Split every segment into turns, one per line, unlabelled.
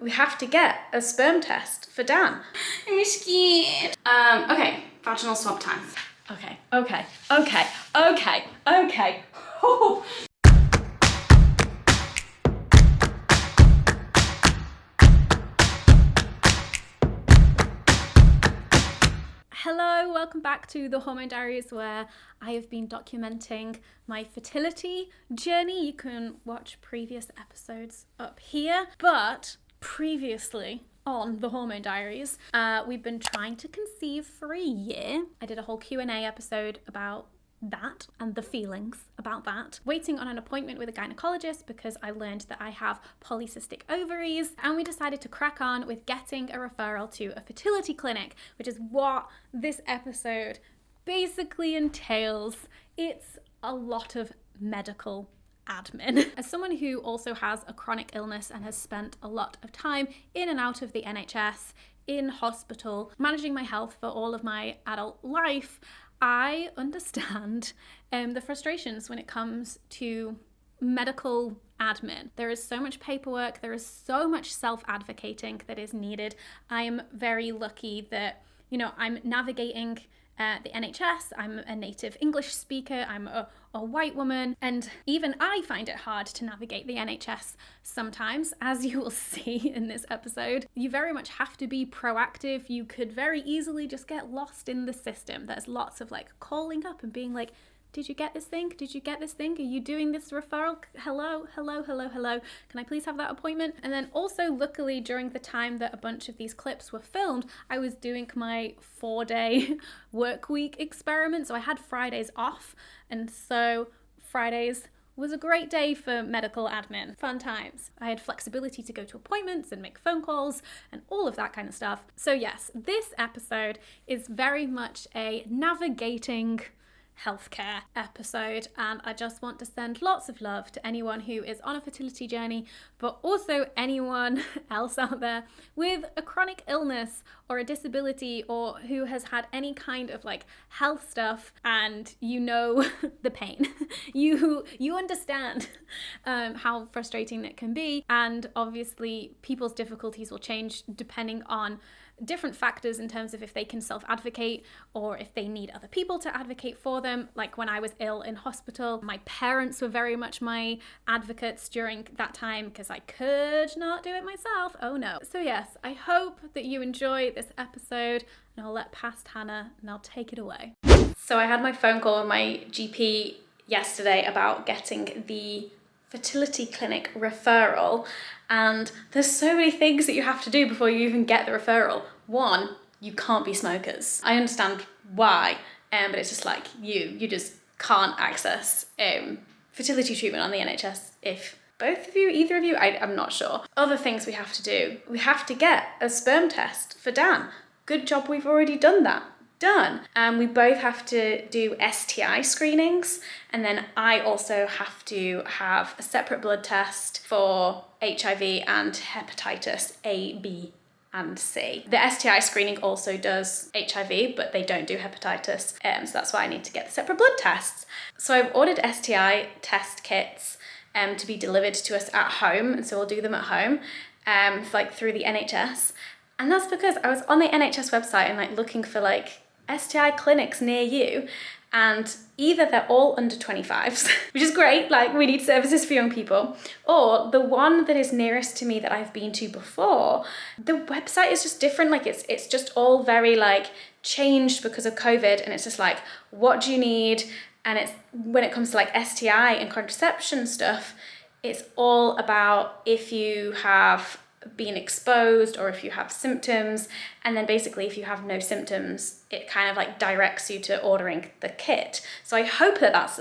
We have to get a sperm test for Dan.
I'm scared. Okay, vaginal swab time.
Okay. Oh. Hello, welcome back to the Hormone Diaries, where I have been documenting my fertility journey. You can watch previous episodes up here, but previously on the Hormone Diaries, we've been trying to conceive for a year. I did a whole Q&A episode about that and the feelings about that, waiting on an appointment with a gynecologist because I learned that I have polycystic ovaries, and we decided to crack on with getting a referral to a fertility clinic, which is what this episode basically entails. It's a lot of medical admin. As someone who also has a chronic illness and has spent a lot of time in and out of the NHS, in hospital, managing my health for all of my adult life, I understand the frustrations when it comes to medical admin. There is so much paperwork, there is so much self-advocating that is needed. I am very lucky that, I'm navigating the NHS, I'm a native English speaker, I'm a white woman, and even I find it hard to navigate the NHS sometimes, as you will see in this episode. You very much have to be proactive. You could very easily just get lost in the system. There's lots of calling up and being like, did you get this thing? Did you get this thing? Are you doing this referral? Hello. Can I please have that appointment? And then also, luckily, during the time that a bunch of these clips were filmed, I was doing my 4-day work week experiment. So I had Fridays off. And so Fridays was a great day for medical admin. Fun times. I had flexibility to go to appointments and make phone calls and all of that kind of stuff. So yes, this episode is very much a navigating healthcare episode, and I just want to send lots of love to anyone who is on a fertility journey, but also anyone else out there with a chronic illness or a disability, or who has had any kind of health stuff, and the pain. You understand how frustrating it can be, and obviously people's difficulties will change depending on different factors in terms of if they can self-advocate or if they need other people to advocate for them. Like when I was ill in hospital, my parents were very much my advocates during that time because I could not do it myself. Oh no. So yes, I hope that you enjoy this episode, and I'll let past Hannah now take it away. So I had my phone call with my GP yesterday about getting the fertility clinic referral, and there's so many things that you have to do before you even get the referral. One, you can't be smokers. I understand why, but it's just you just can't access fertility treatment on the NHS if either of you, I'm not sure. Other things we have to do. We have to get a sperm test for Dan. Good job, we've already done that. Done. We both have to do STI screenings, and then I also have to have a separate blood test for HIV and hepatitis A, B, and C. The STI screening also does HIV, but they don't do hepatitis, so that's why I need to get the separate blood tests. So I've ordered STI test kits to be delivered to us at home, and so we'll do them at home through the NHS. And that's because I was on the NHS website and looking for STI clinics near you, and either they're all under 25s, which is great, we need services for young people, or the one that is nearest to me that I've been to before, the website is just different. It's just all very changed because of COVID, and it's just what do you need? And it's when it comes to STI and contraception stuff, it's all about if you have been exposed or if you have symptoms, and then basically if you have no symptoms, it kind of directs you to ordering the kit. So I hope that that's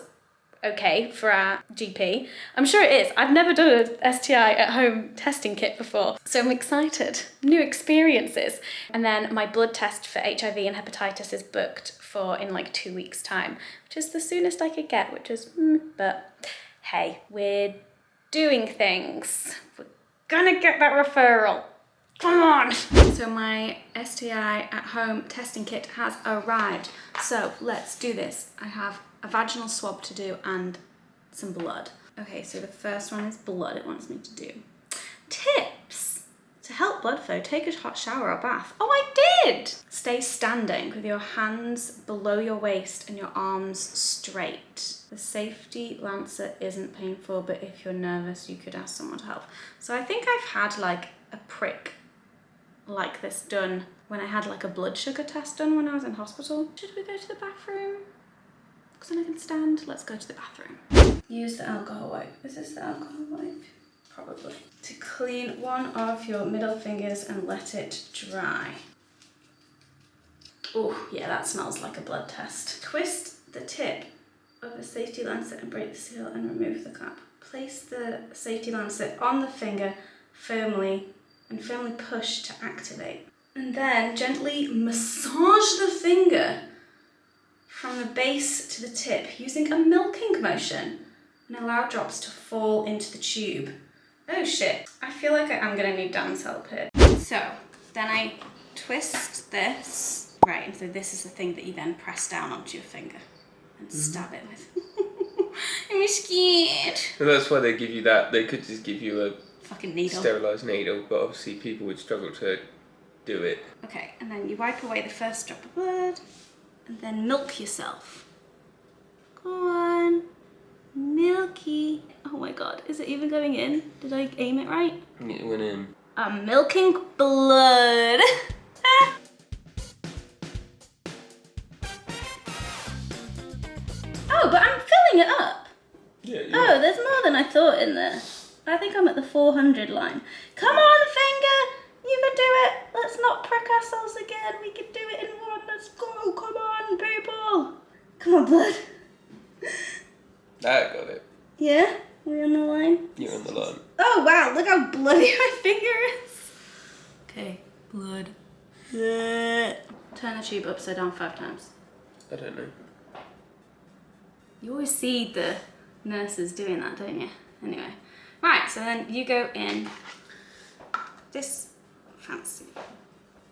okay for our GP. I'm sure it is. I've never done a STI at home testing kit before, so I'm excited. New experiences. And then my blood test for HIV and hepatitis is booked for in 2 weeks time, which is the soonest I could get, which is but hey, we're doing things. We're gonna get that referral. Come on! So my STI at home testing kit has arrived. So let's do this. I have a vaginal swab to do and some blood. Okay, so the first one is blood it wants me to do. Tips to
blood flow, take a hot shower or bath. Oh, I did! Stay standing with your hands below your waist and your arms straight. The safety lancet isn't painful, but if you're nervous, you could ask someone to help. So I think I've had like a prick like this done when I had like a blood sugar test done when I was in hospital. Should we go to the bathroom? Because then I can stand. Let's go to the bathroom. Use the alcohol wipe. Is this the alcohol wipe? Probably. To clean one of your middle fingers and let it dry. Oh, yeah, that smells like a blood test. Twist the tip of the safety lancet and break the seal and remove the cap. Place the safety lancet on the finger firmly and firmly push to activate. And then gently massage the finger from the base to the tip using a milking motion and allow drops to fall into the tube. Oh shit, I feel like I am gonna need Dan's help here. So then I twist this, right, and so this is the thing that you then press down onto your finger and stab it with. I'm scared.
And that's why they give you that. They could just give you a
fucking needle.
Sterilised needle, but obviously people would struggle to do it.
Okay, and then you wipe away the first drop of blood and then milk yourself. Go on. Milky. Oh my god, is it even going in? Did I aim it right?
It went in.
I'm milking blood. Oh, but I'm filling it up.
Yeah.
Oh, there's more than I thought in there. I think I'm at the 400 line. Come on, finger! You can do it! Let's not prick ourselves again. We can do it in one. Let's go. Come on, people. Come on, blood.
I got it.
Yeah? Are we on the line?
You're on the line.
Oh, wow. Look how bloody my finger is. Okay, blood. Turn the tube upside down 5 times.
I don't know.
You always see the nurses doing that, don't you? Anyway. Right, so then you go in this fancy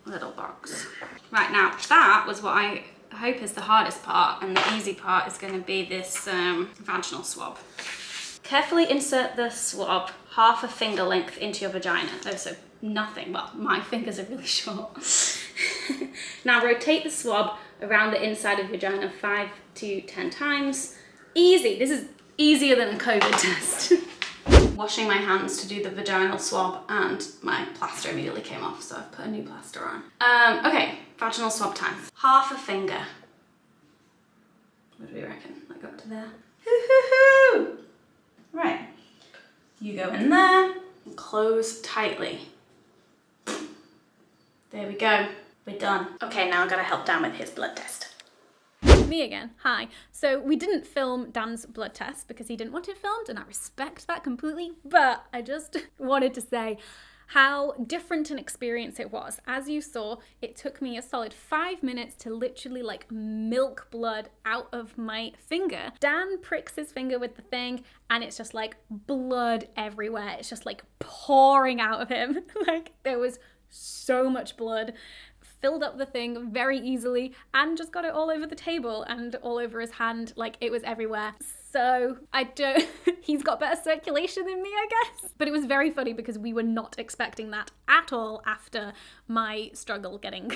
little box. Right, now that was what I hope is the hardest part, and the easy part is going to be this vaginal swab. Carefully insert the swab half a finger length into your vagina. Oh, so nothing. Well, my fingers are really short. Now rotate the swab around the inside of your vagina 5 to 10 times. Easy. This is easier than a COVID test. Washing my hands to do the vaginal swab and my plaster immediately came off, so I've put a new plaster on. Okay, vaginal swab time. Half a finger. What do we reckon? Like up to there? Hoo-hoo-hoo! Right. You go in there and close tightly. There we go. We're done. Okay, now I've got to help Dan with his blood test.
Me again. Hi. So we didn't film Dan's blood test because he didn't want it filmed, and I respect that completely, but I just wanted to say how different an experience it was. As you saw, it took me a solid 5 minutes to literally like milk blood out of my finger. Dan pricks his finger with the thing and it's just like blood everywhere. It's just like pouring out of him. Like there was so much blood. Filled up the thing very easily and just got it all over the table and all over his hand, like it was everywhere. So he's got better circulation than me, I guess. But it was very funny because we were not expecting that at all after my struggle getting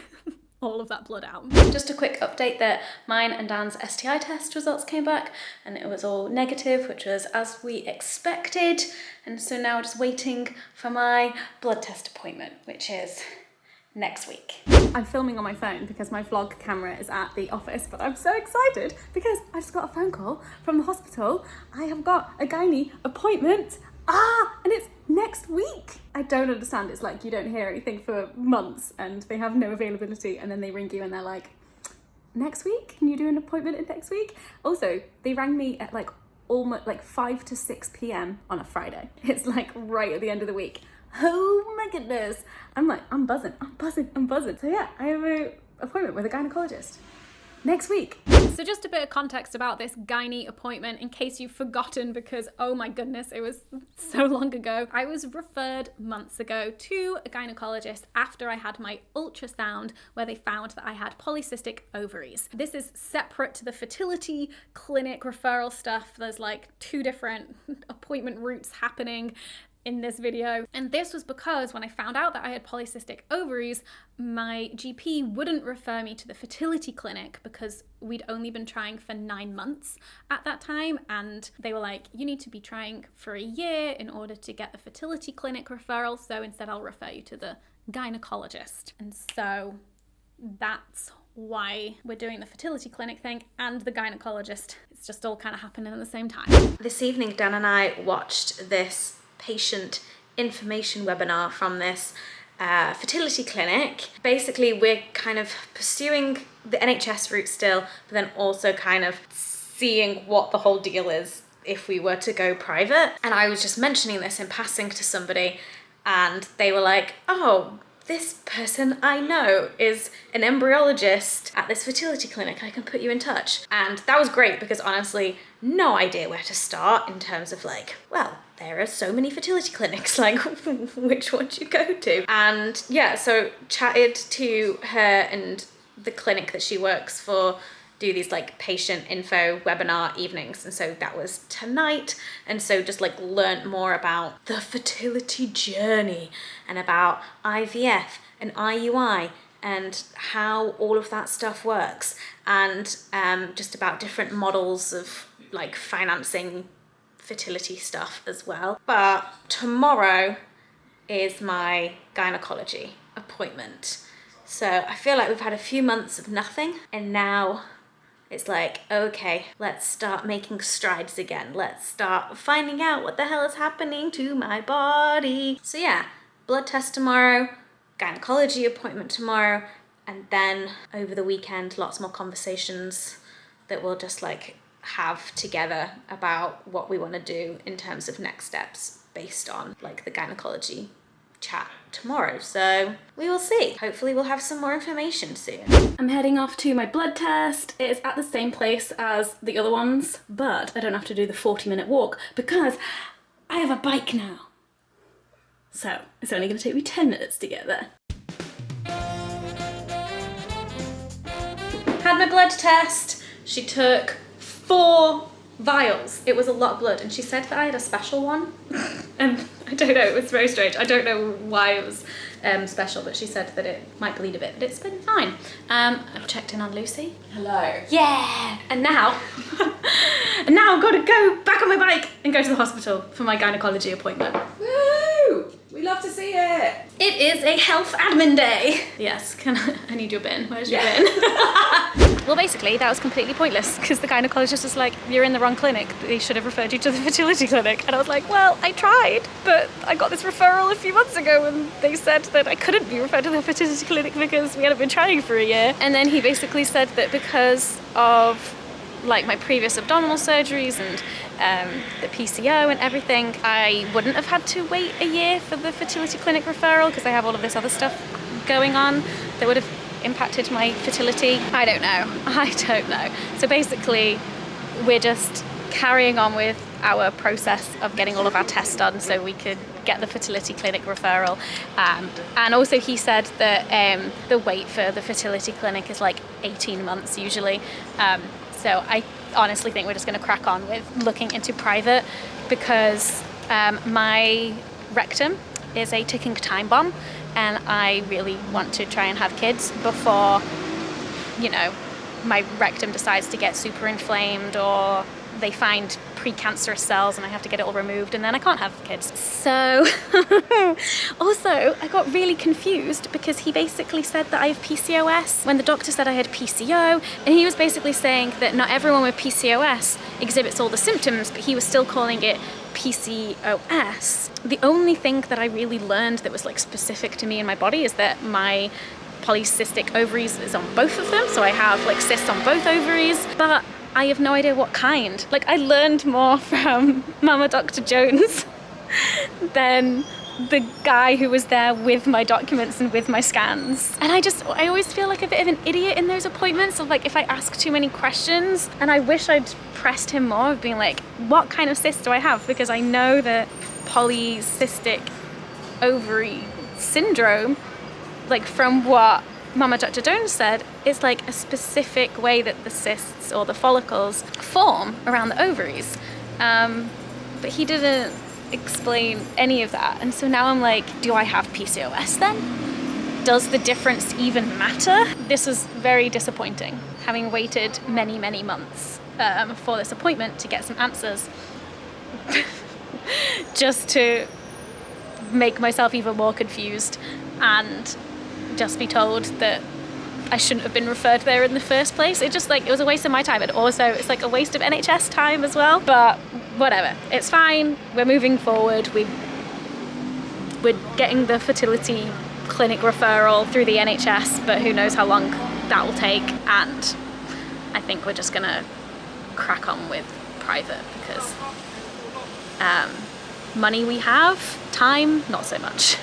all of that blood out.
Just a quick update that mine and Dan's STI test results came back and it was all negative, which was as we expected. And so now just waiting for my blood test appointment, which is next week.
I'm filming on my phone because my vlog camera is at the office, but I'm so excited because I just got a phone call from the hospital. I have got a gynae appointment. And it's next week. I don't understand. It's like you don't hear anything for months and they have no availability, and then they ring you and they're like, next week? Can you do an appointment in next week? Also, they rang me at like almost like 5 to 6 p.m. on a Friday. It's like right at the end of the week. Oh my goodness. I'm like, I'm buzzing. So yeah, I have an appointment with a gynecologist next week. So just a bit of context about this gynae appointment in case you've forgotten, because oh my goodness, it was so long ago. I was referred months ago to a gynecologist after I had my ultrasound where they found that I had polycystic ovaries. This is separate to the fertility clinic referral stuff. There's like 2 different appointment routes happening. in this video. And this was because when I found out that I had polycystic ovaries, my GP wouldn't refer me to the fertility clinic because we'd only been trying for 9 months at that time. And they were like, you need to be trying for a year in order to get the fertility clinic referral. So instead I'll refer you to the gynecologist. And so that's why we're doing the fertility clinic thing and the gynecologist. It's just all kind of happening at the same time.
This evening, Dan and I watched this patient information webinar from this fertility clinic. Basically, we're kind of pursuing the NHS route still, but then also kind of seeing what the whole deal is if we were to go private. And I was just mentioning this in passing to somebody, and they were like, oh, this person I know is an embryologist at this fertility clinic. I can put you in touch. And that was great because honestly, no idea where to start in terms of like, well, there are so many fertility clinics, like which one do you go to? And yeah, so chatted to her and the clinic that she works for do these like patient info webinar evenings, and so that was tonight. And so just like learnt more about the fertility journey and about IVF and IUI and how all of that stuff works, and just about different models of like financing fertility stuff as well. But tomorrow is my gynecology appointment, so I feel like we've had a few months of nothing, and now it's like, okay, let's start making strides again. Let's start finding out what the hell is happening to my body. So yeah, blood test tomorrow, gynecology appointment tomorrow, and then over the weekend, lots more conversations that we'll just like have together about what we want to do in terms of next steps based on like the gynecology chat tomorrow. So we will see. Hopefully we'll have some more information soon.
I'm heading off to my blood test. It is at the same place as the other ones, but I don't have to do the 40-minute walk because I have a bike now. So it's only going to take me 10 minutes to get there. Had my blood test. She took 4 vials. It was a lot of blood, and she said that I had a special one. And I don't know, it was very strange. I don't know why it was special, but she said that it might bleed a bit, but it's been fine. I've checked in on Lucy.
Hello.
Yeah! And now, I've got to go back on my bike and go to the hospital for my gynecology appointment.
Woo! We love to see it.
It is a health admin day. Yes, I need your bin. Where's your bin? Well, basically, that was completely pointless because the gynecologist was like, you're in the wrong clinic. They should have referred you to the fertility clinic. And I was like, well, I tried, but I got this referral a few months ago and they said that I couldn't be referred to the fertility clinic because we hadn't been trying for a year. And then he basically said that because of like my previous abdominal surgeries and the PCO and everything, I wouldn't have had to wait a year for the fertility clinic referral because I have all of this other stuff going on that would have impacted my fertility. I don't know. So basically, we're just carrying on with our process of getting all of our tests done so we could get the fertility clinic referral. And also he said that the wait for the fertility clinic is like 18 months usually. So I honestly think we're just going to crack on with looking into private because my rectum is a ticking time bomb and I really want to try and have kids before, you know, my rectum decides to get super inflamed or they find precancerous cells and I have to get it all removed and then I can't have kids. So also I got really confused because he basically said that I have PCOS when the doctor said I had PCO, and he was basically saying that not everyone with PCOS exhibits all the symptoms, but he was still calling it PCOS. The only thing that I really learned that was like specific to me and my body is that my polycystic ovaries is on both of them, so I have like cysts on both ovaries, but I have no idea what kind. Like I learned more from Mama Dr. Jones than the guy who was there with my documents and with my scans. And I always feel like a bit of an idiot in those appointments of like if I ask too many questions, and I wish I'd pressed him more of being like, what kind of cyst do I have? Because I know that polycystic ovary syndrome, like from what Mama Dr. Jones said, it's like a specific way that the cysts or the follicles form around the ovaries. But he didn't explain any of that. And so now I'm like, do I have PCOS then? Does the difference even matter? This was very disappointing, having waited many, many months for this appointment to get some answers, just to make myself even more confused and just be told that I shouldn't have been referred there in the first place. It just it was a waste of my time, and also it's a waste of NHS time as well. But whatever, it's fine. We're moving forward. We're getting the fertility clinic referral through the NHS, but who knows how long that will take. And I think we're just gonna crack on with private because money we have, time not so much.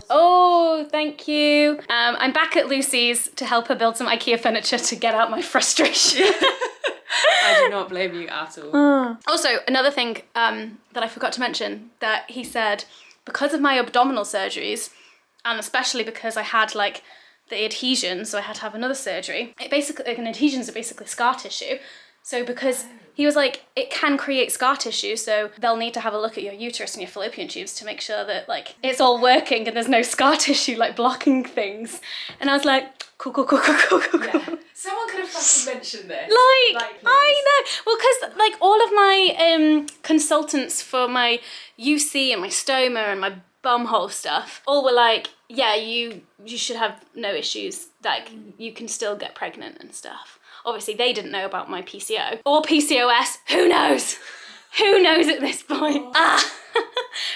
Oh, thank you. I'm back at Lucy's to help her build some IKEA furniture to get out my frustration.
I do not blame you at all.
Also, another thing that I forgot to mention, that he said, because of my abdominal surgeries, and especially because I had the adhesions, so I had to have another surgery. Adhesions are basically scar tissue. So because he was like, it can create scar tissue, so they'll need to have a look at your uterus and your fallopian tubes to make sure that it's all working and there's no scar tissue blocking things. And I was like, cool.
Yeah. Someone could have fucking mentioned this.
I know. Well, because all of my consultants for my UC and my stoma and my bumhole stuff all were like, yeah, you should have no issues. You can still get pregnant and stuff. Obviously, they didn't know about my PCO or PCOS. Who knows? Who knows at this point?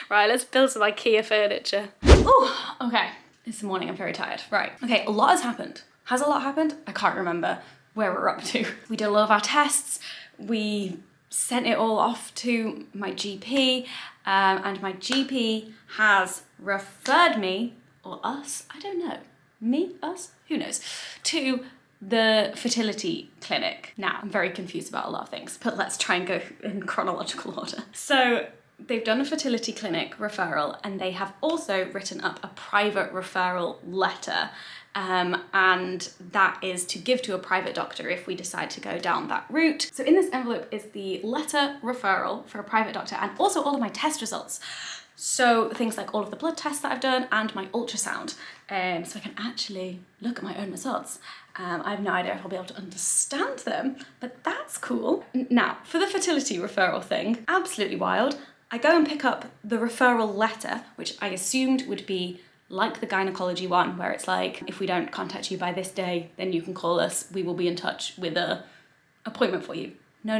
Right, let's build some IKEA furniture. Oh, okay. It's the morning, I'm very tired. Right, okay, a lot has happened. Has a lot happened? I can't remember where we're up to. We did a lot of our tests. We sent it all off to my GP, and my GP has referred me, or us, I don't know. Me, us, who knows, to the fertility clinic. Now, I'm very confused about a lot of things, but let's try and go in chronological order. So they've done a fertility clinic referral, and they have also written up a private referral letter, and that is to give to a private doctor if we decide to go down that route. So in this envelope is the letter referral for a private doctor, and also all of my test results. So things like all of the blood tests that I've done and my ultrasound, so I can actually look at my own results. I have no idea if I'll be able to understand them, but that's cool. Now, for the fertility referral thing, absolutely wild. I go and pick up the referral letter, which I assumed would be like the gynecology one, where it's if we don't contact you by this day, then you can call us. We will be in touch with a appointment for you. No.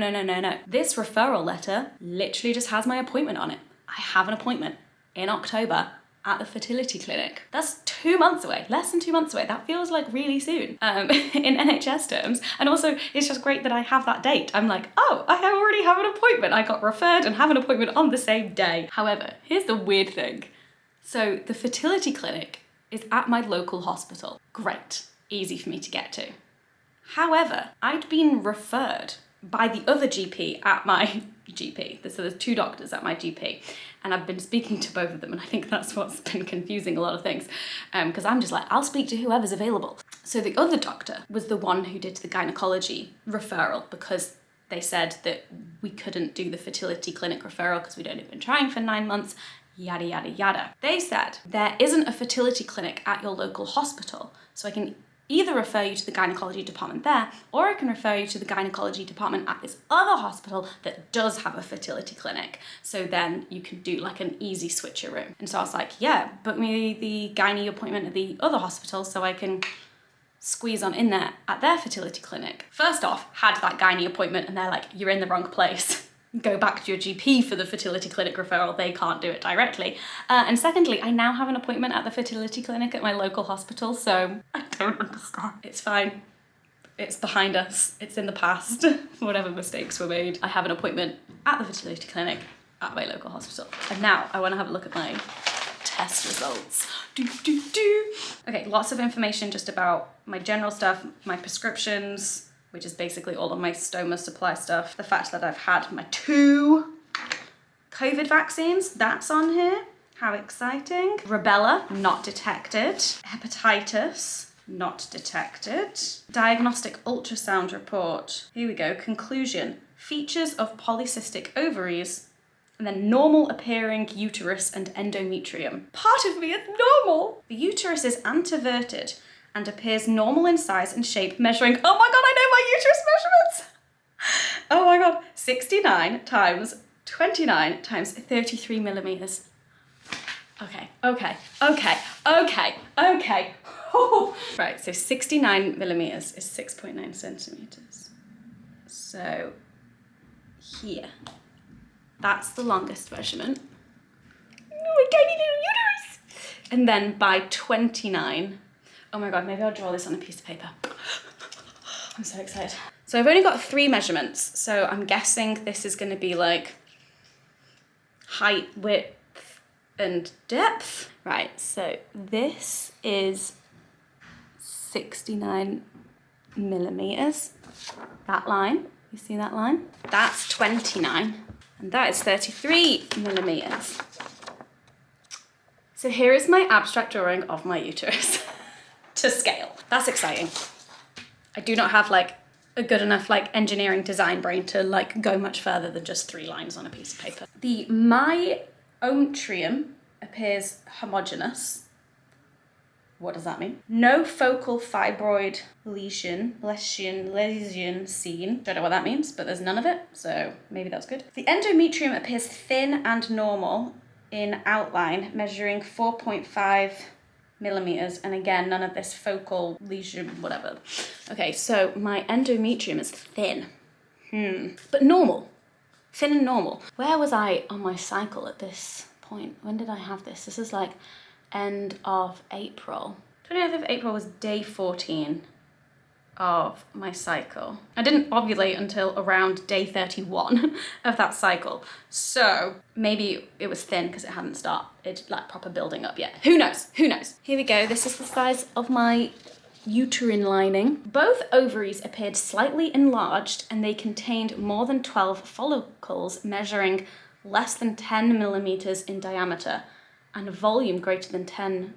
This referral letter literally just has my appointment on it. I have an appointment in October at the fertility clinic. That's 2 months away, less than 2 months away. That feels really soon in NHS terms. And also, it's just great that I have that date. I'm oh, I already have an appointment. I got referred and have an appointment on the same day. However, here's the weird thing. So the fertility clinic is at my local hospital. Great, easy for me to get to. However, I'd been referred by the other GP at my GP. So there's 2 doctors at my GP, and I've been speaking to both of them, and I think that's what's been confusing a lot of things, because I'm just I'll speak to whoever's available. So the other doctor was the one who did the gynecology referral, because they said that we couldn't do the fertility clinic referral because we'd only been trying for 9 months, yada, yada, yada. They said there isn't a fertility clinic at your local hospital, so I can either refer you to the gynecology department there, or I can refer you to the gynecology department at this other hospital that does have a fertility clinic. So then you can do an easy switcheroo. And so I was yeah, book me the gynae appointment at the other hospital so I can squeeze on in there at their fertility clinic. First off, had that gynae appointment, and they're you're in the wrong place. Go back to your GP for the fertility clinic referral. They can't do it directly. And secondly, I now have an appointment at the fertility clinic at my local hospital, so I don't understand. It's fine. It's behind us. It's in the past. Whatever mistakes were made. I have an appointment at the fertility clinic at my local hospital. And now I want to have a look at my test results. Okay, lots of information just about my general stuff, my prescriptions, which is basically all of my stoma supply stuff. The fact that I've had my 2 COVID vaccines, that's on here. How exciting. Rubella, not detected. Hepatitis, not detected. Diagnostic ultrasound report. Here we go, conclusion. Features of polycystic ovaries
And then normal appearing uterus and endometrium. Part of me is normal. The uterus is anteverted and appears normal in size and shape, measuring, oh my God, I know my uterus measurements. Oh my God, 69 times 29 times 33 millimeters. Okay. Right, so 69 millimeters is 6.9 centimeters. So here, that's the longest measurement. Oh, tiny little uterus. And then by 29, oh my God, maybe I'll draw this on a piece of paper. I'm so excited. So I've only got 3 measurements, so I'm guessing this is gonna be like height, width, and depth. Right, so this is 69 millimeters. That line, you see that line? That's 29, and that is 33 millimeters. So here is my abstract drawing of my uterus to scale. That's exciting. I do not have like a good enough like engineering design brain to like go much further than just 3 lines on a piece of paper. The myometrium appears homogeneous. What does that mean? No focal fibroid lesion seen. Don't know what that means, but there's none of it, so maybe that's good. The endometrium appears thin and normal in outline, measuring 4.5 millimeters, and again, none of this focal lesion, whatever. Okay, so my endometrium is thin, but normal. Thin and normal. Where was I on my cycle at this point? When did I have this? This is like end of April. 29th of April was day 14 of my cycle. I didn't ovulate until around day 31 of that cycle. So maybe it was thin because it hadn't started like proper building up yet. Who knows? Who knows? Here we go. This is the size of my uterine lining. Both ovaries appeared slightly enlarged and they contained more than 12 follicles measuring less than 10 millimeters in diameter and a volume greater than 10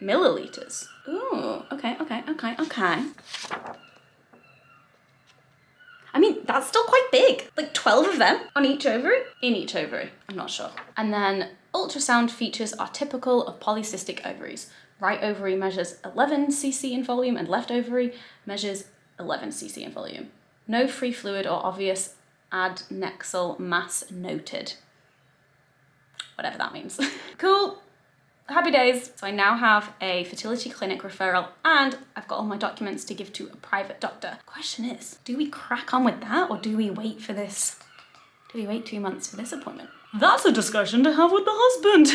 milliliters. Ooh, okay. I mean, that's still quite big. Like 12 of them on each ovary? In each ovary, I'm not sure. And then ultrasound features are typical of polycystic ovaries. Right ovary measures 11 cc in volume and left ovary measures 11 cc in volume. No free fluid or obvious adnexal mass noted. Whatever that means. Cool. Happy days. So I now have a fertility clinic referral and I've got all my documents to give to a private doctor. Question is, do we crack on with that or do we wait for this? Do we wait 2 months for this appointment? That's a discussion to have with the husband.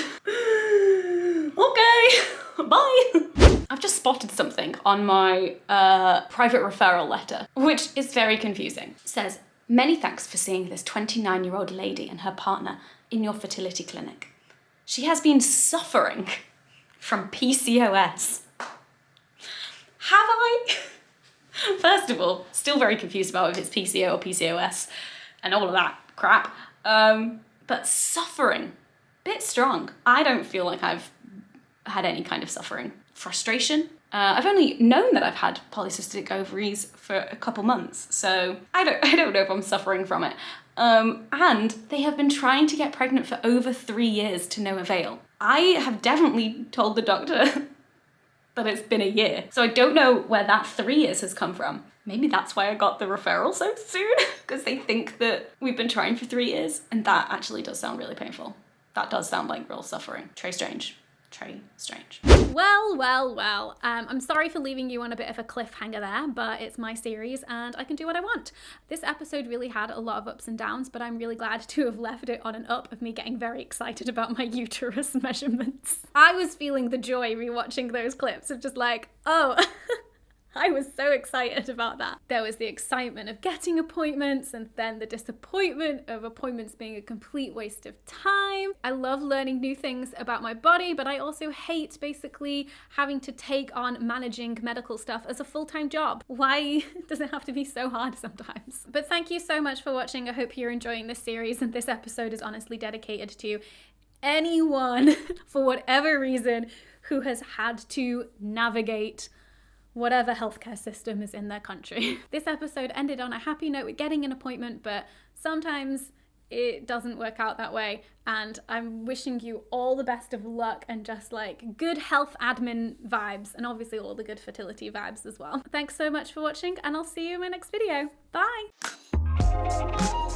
Okay, bye. I've just spotted something on my private referral letter, which is very confusing. It says, many thanks for seeing this 29-year-old lady and her partner in your fertility clinic. She has been suffering from PCOS. Have I? First of all, still very confused about if it's PCO or PCOS and all of that crap. But suffering, bit strong. I don't feel like I've had any kind of suffering. Frustration. I've only known that I've had polycystic ovaries for a couple months, so I don't know if I'm suffering from it. And they have been trying to get pregnant for over 3 years to no avail. I have definitely told the doctor that it's been a year, so I don't know where that 3 years has come from. Maybe that's why I got the referral so soon, because they think that we've been trying for 3 years, and that actually does sound really painful. That does sound like real suffering. Très strange.
Well. I'm sorry for leaving you on a bit of a cliffhanger there, but it's my series and I can do what I want. This episode really had a lot of ups and downs, but I'm really glad to have left it on an up of me getting very excited about my uterus measurements. I was feeling the joy rewatching those clips of just like, oh, I was so excited about that. There was the excitement of getting appointments and then the disappointment of appointments being a complete waste of time. I love learning new things about my body, but I also hate basically having to take on managing medical stuff as a full-time job. Why does it have to be so hard sometimes? But thank you so much for watching. I hope you're enjoying this series, and this episode is honestly dedicated to anyone, for whatever reason, who has had to navigate whatever healthcare system is in their country. This episode ended on a happy note with getting an appointment, but sometimes it doesn't work out that way. And I'm wishing you all the best of luck and just like good health admin vibes, and obviously all the good fertility vibes as well. Thanks so much for watching, and I'll see you in my next video. Bye.